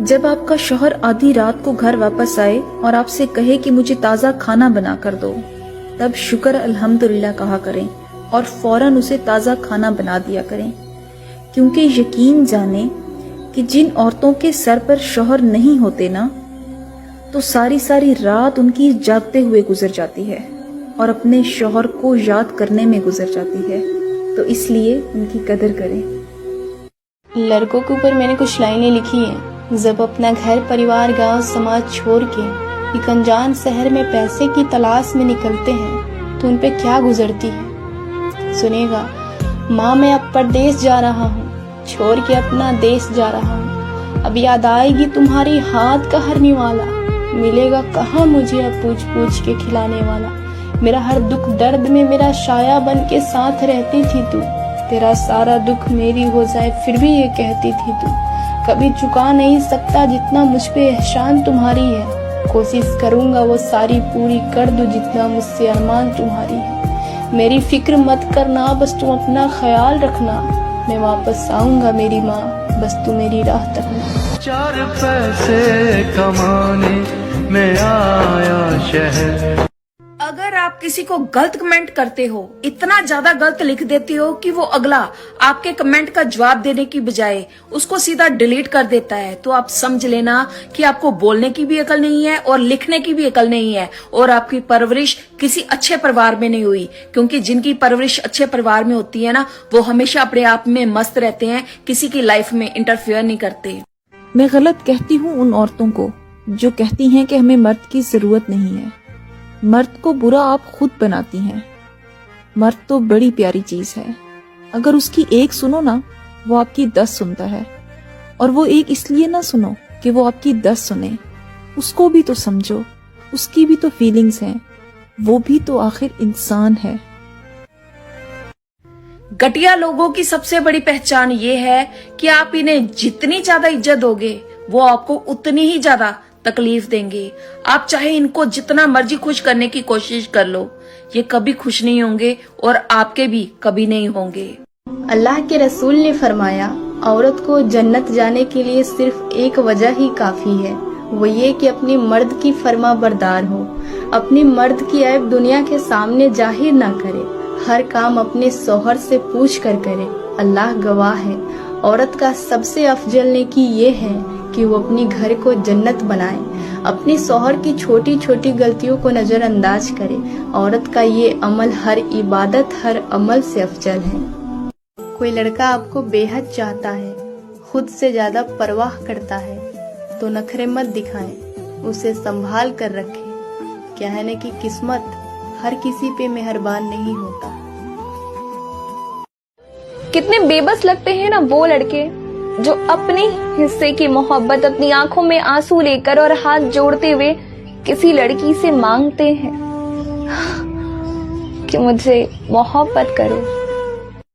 जब आपका शौहर आधी रात को घर वापस आए और आपसे कहे कि मुझे ताज़ा खाना बना कर दो, तब शुक्र अल्हम्दुलिल्लाह कहा करें और फौरन उसे ताज़ा खाना बना दिया करें, क्योंकि यकीन जाने कि जिन औरतों के सर पर शौहर नहीं होते ना, तो सारी सारी रात उनकी जागते हुए गुजर जाती है और अपने शौहर को याद करने में गुजर जाती है। तो इसलिए उनकी कदर करें। लड़कों के ऊपर मैंने कुछ लाइनें लिखी हैं। जब अपना घर परिवार गांव समाज छोड़ के एक अनजान शहर में पैसे की तलाश में निकलते हैं तो उन पे क्या गुजरती है। सुनेगा, माँ मैं अब परदेश जा रहा हूँ, छोड़ के अपना देश जा रहा हूँ। अब याद आएगी तुम्हारी हाथ का हर निवाला, मिलेगा कहाँ मुझे अब पूछ पूछ के खिलाने वाला। मेरा हर दुख दर्द में मेरा साया बन के साथ रहती थी तू, तेरा सारा दुख मेरी हो जाए फिर भी ये कहती थी तू। कभी चुका नहीं सकता जितना मुझ पे एहसान तुम्हारी है, कोशिश करूंगा वो सारी पूरी कर दूं जितना मुझसे अरमान तुम्हारी है। मेरी फिक्र मत करना, बस तुम अपना ख्याल रखना, मैं वापस आऊंगा मेरी माँ, बस तू मेरी राह तकना। 4 पैसे कमाने में आया शहर। अगर आप किसी को गलत कमेंट करते हो, इतना ज्यादा गलत लिख देते हो कि वो अगला आपके कमेंट का जवाब देने की बजाय उसको सीधा डिलीट कर देता है, तो आप समझ लेना कि आपको बोलने की भी अकल नहीं है और लिखने की भी अकल नहीं है, और आपकी परवरिश किसी अच्छे परिवार में नहीं हुई। क्योंकि जिनकी परवरिश अच्छे परिवार में होती है ना, वो हमेशा अपने आप में मस्त रहते हैं, किसी की लाइफ में इंटरफेयर नहीं करते। मैं गलत कहती हूँ उन औरतों को जो कहती हैं कि हमें मर्द की जरूरत नहीं है। मर्द को बुरा आप खुद बनाती हैं। मर्द तो बड़ी प्यारी चीज है, अगर उसकी एक सुनो ना, वो आपकी 10 सुनता है। और वो एक इसलिए ना सुनो कि वो आपकी 10 सुने, उसको भी तो समझो, उसकी भी तो फीलिंग्स हैं, वो भी तो आखिर इंसान है। घटिया लोगों की सबसे बड़ी पहचान ये है कि आप इन्हें जितनी ज्यादा इज्जत दोगे, वो आपको उतनी ही ज्यादा तकलीफ देंगे। आप चाहे इनको जितना मर्जी खुश करने की कोशिश कर लो, ये कभी खुश नहीं होंगे और आपके भी कभी नहीं होंगे। अल्लाह के रसूल ने फरमाया, औरत को जन्नत जाने के लिए सिर्फ एक वजह ही काफी है, वो ये कि अपने मर्द की फर्मा बरदार हो, अपने मर्द की ऐब दुनिया के सामने जाहिर ना करे, हर काम अपने शौहर से पूछ कर करे। अल्लाह गवाह है, औरत का सबसे अफजल नेकी ये है कि वो अपनी घर को जन्नत बनाए, अपने शौहर की छोटी छोटी गलतियों को नजरअंदाज करे। औरत का ये अमल हर इबादत, हर अमल से अफजल है। कोई लड़का आपको बेहद चाहता है, खुद से ज्यादा परवाह करता है, तो नखरे मत दिखाएं, उसे संभाल कर रखें। कहने की किस्मत हर किसी पे मेहरबान नहीं होता। कितने बेबस लगते हैं ना वो लड़के जो अपने हिस्से की मोहब्बत अपनी आंखों में आंसू लेकर और हाथ जोड़ते हुए किसी लड़की से मांगते हैं कि मुझसे मोहब्बत करो।